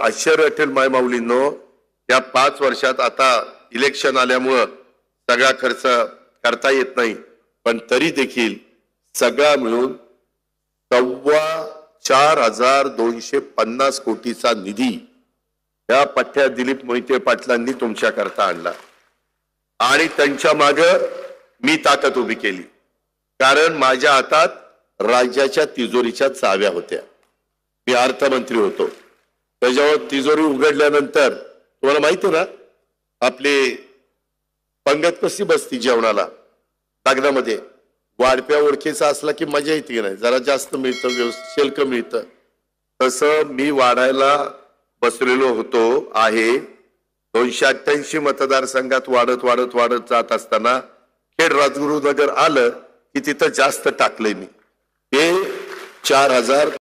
आश्चर्य वाटेल माय माऊलींनो, या 5 वर्षात आता इलेक्शन आल्यामुळं सगळा खर्च करता येत नाही, पण तरी देखील सगळा मिळून 4,250 कोटीचा निधी या पठ्ठ्या दिलीप मोहिते पाटलांनी तुमच्या करता आणला आणि त्यांच्या मागे मी ताकद उभी केली, कारण माझ्या हातात राज्याच्या तिजोरीच्या चाव्या होत्या. मी अर्थमंत्री होतो. त्याच्यावर तिजोरी उघडल्यानंतर तुम्हाला माहिती ना आपली पंगत कशी बसती जेवणाला लग्नामध्ये, वाढप्या ओळखीचा असला की मजा येते नाही, जरा जास्त मिळतं, शेल्क मिळतं. तसं मी वाढायला बसलेलो होतो आहे. 288 मतदारसंघात वाढत वाढत वाढत जात असताना खेड राजगुरुनगर आलं की तिथं जास्त टाकलंय मी. हे 4,000